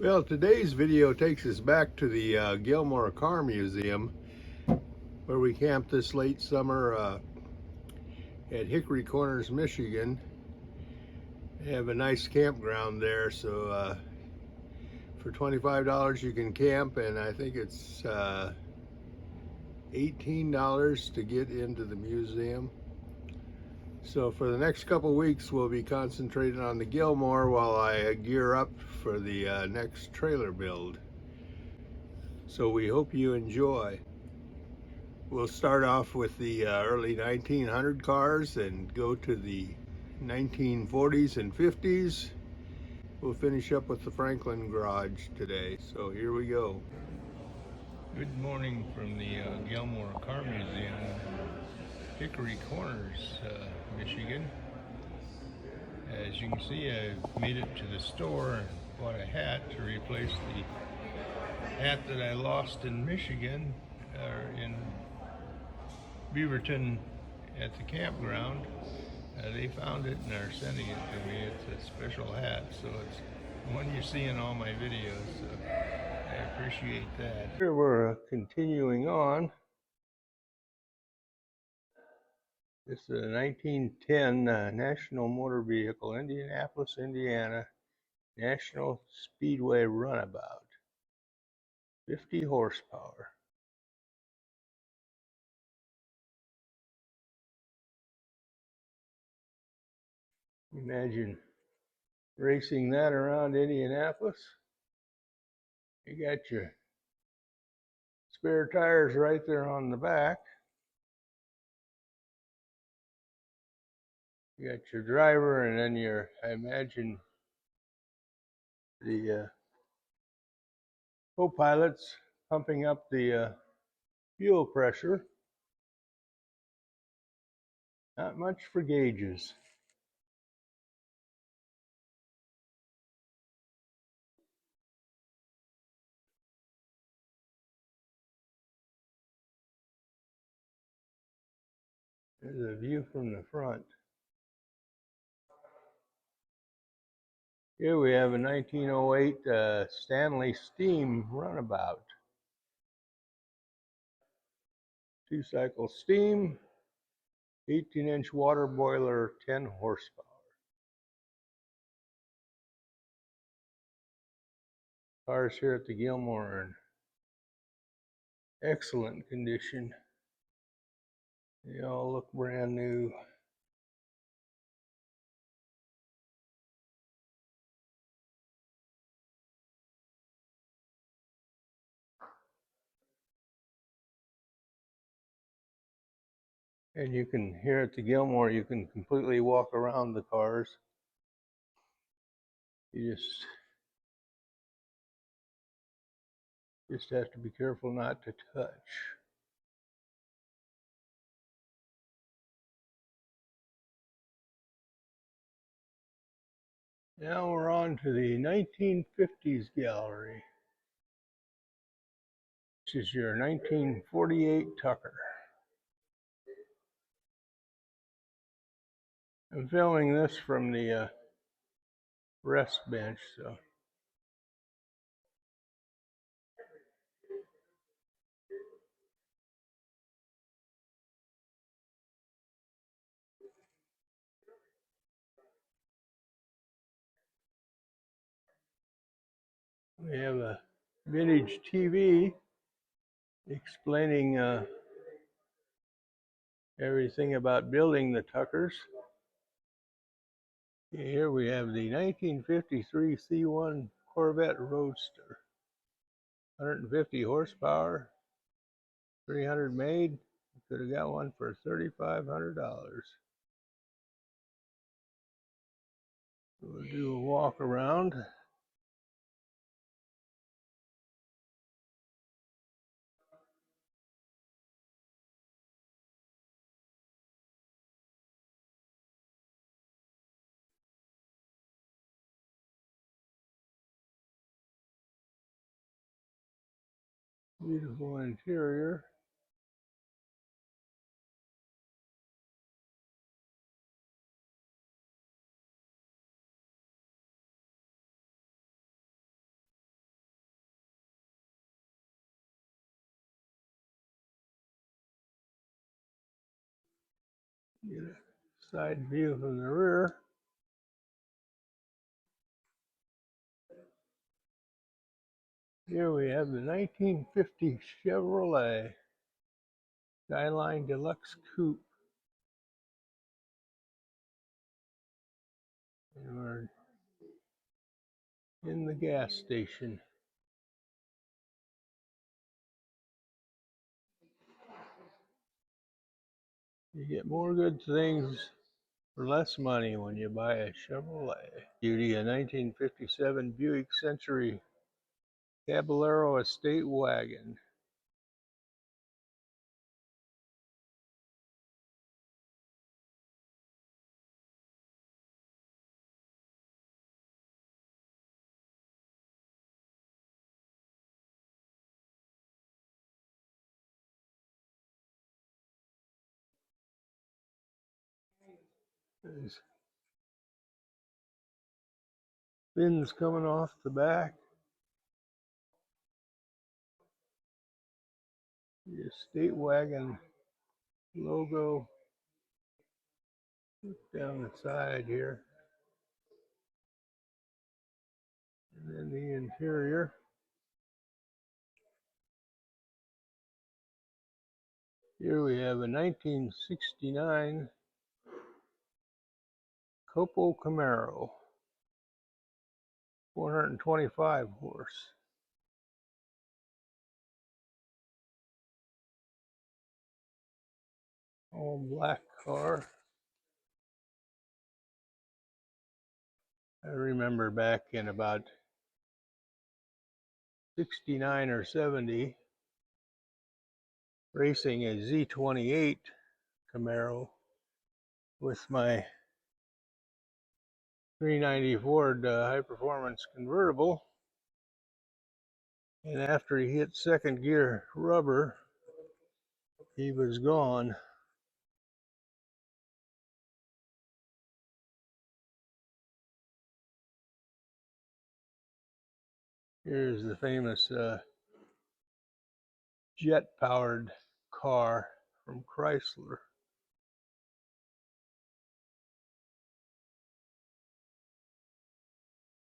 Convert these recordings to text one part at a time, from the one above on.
Well, today's video takes us back to the Gilmore Car Museum, where we camped this late summer at Hickory Corners, Michigan. They have a nice campground there, so for $25 you can camp, and I think it's $18 to get into the museum. So for the next couple weeks we'll be concentrating on the Gilmore while I gear up for the next trailer build. So we hope you enjoy. We'll start off with the early 1900 cars and go to the 1940s and 50s. We'll finish up with the Franklin garage today. So here we go. Good morning from the Gilmore Car Museum, Hickory Corners, Michigan. As you can see, I've made it to the store and bought a hat to replace the hat that I lost in Michigan, in Beaverton at the campground. They found it and are sending it to me. It's a special hat, so it's the one you see in all my videos. So I appreciate that. Here we're continuing on. This is a 1910 National Motor Vehicle, Indianapolis, Indiana, National Speedway Runabout, 50 horsepower. Imagine racing that around Indianapolis. You got your spare tires right there on the back. You got your driver, and then your, I imagine, the co-pilots pumping up the fuel pressure. Not much for gauges. There's a view from the front. Here we have a 1908 Stanley Steam Runabout. 2-cycle steam, 18-inch water boiler, 10 horsepower. Cars here at the Gilmore are in excellent condition. They all look brand new. And you can, here at the Gilmore, you can completely walk around the cars. You just have to be careful not to touch. Now we're on to the 1950s gallery. This is your 1948 Tucker. I'm filming this from the rest bench, so. We have a vintage TV explaining everything about building the Tuckers. Here we have the 1953 C1 Corvette Roadster. 150 horsepower, 300 made. You could have got one for $3,500. We'll do a walk around. Beautiful interior. Get a side view from the rear. Here we have the 1950 Chevrolet Skyline Deluxe Coupe. And we're in the gas station. You get more good things for less money when you buy a Chevrolet. Beauty, a 1957 Buick Century Caballero Estate Wagon. There's fins coming off the back. The Estate Wagon logo down the side here. And then the interior. Here we have a 1969 Copo Camaro, 425 horse. All black car. I remember back in about 69 or 70, racing a Z28 Camaro with my 390 Ford high performance convertible. And after he hit second gear rubber, he was gone. Here's the famous jet-powered car from Chrysler.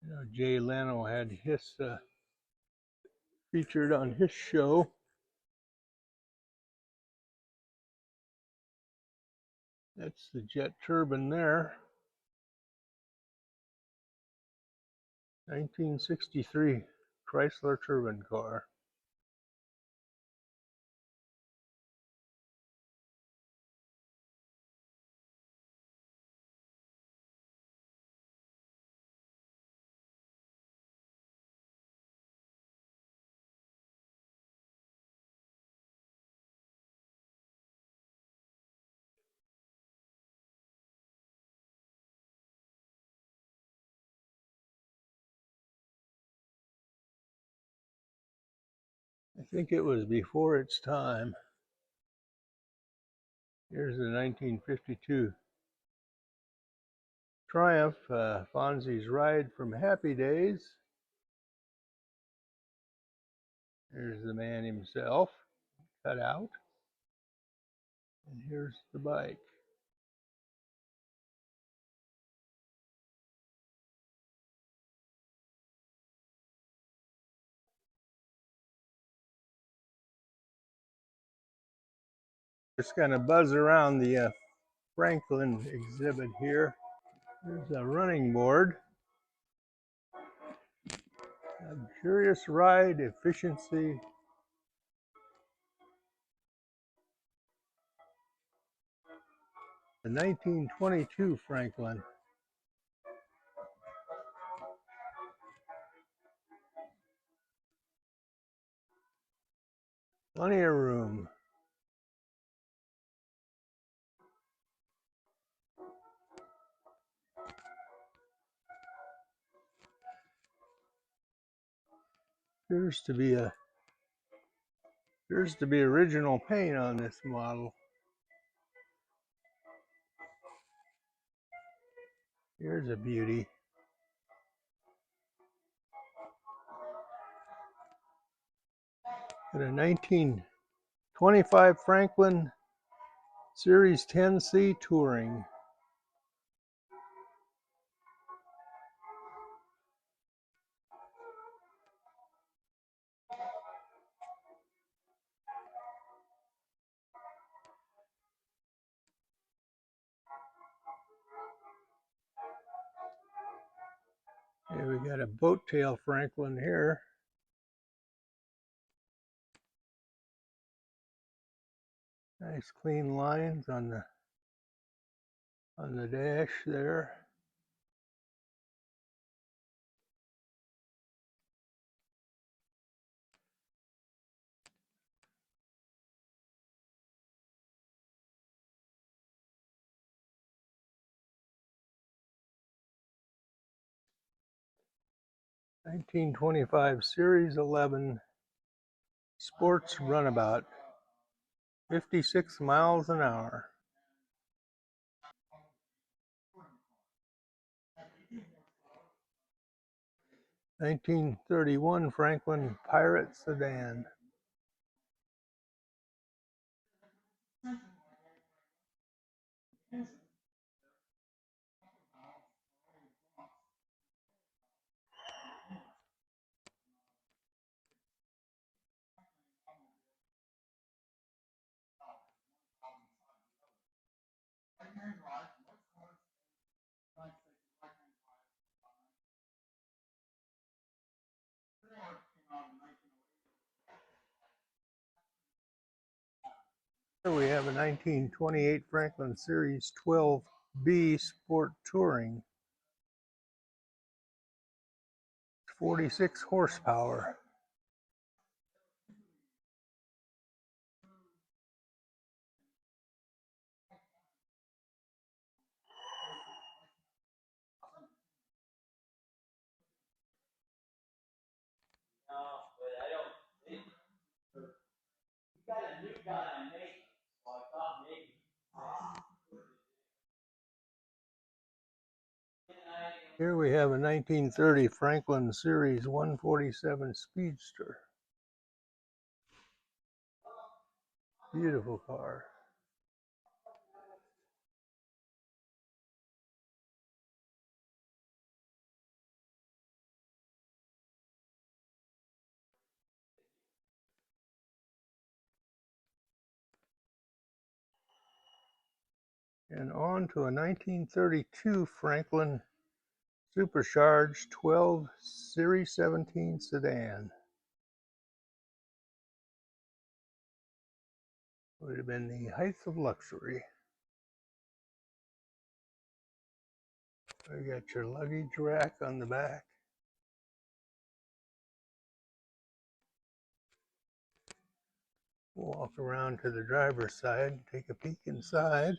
You know, Jay Leno had his featured on his show. That's the jet turbine there. 1963 Chrysler turbine car. I think it was before its time. Here's the 1952 Triumph, Fonzie's Ride from Happy Days. Here's the man himself, cut out. And here's the bike. Just kind of buzz around the Franklin exhibit here. There's a running board. Luxurious ride efficiency. The 1922 Franklin. Plenty of room. Appears to be original paint on this model. Here's a beauty. Got a 1925 Franklin Series 10C Touring. Here we got a boat tail Franklin here. Nice clean lines on the dash there. (1925) Series 11 Sports Runabout, 56 miles an hour. (1931) Franklin Pirate Sedan. Here we have a 1928 Franklin Series 12B Sport Touring. 46 horsepower. Here we have a 1930 Franklin Series 147 Speedster. Beautiful car. And on to a 1932 Franklin Supercharged 12 Series 17 sedan. Would have been the heights of luxury. You got your luggage rack on the back. Walk around to the driver's side, take a peek inside.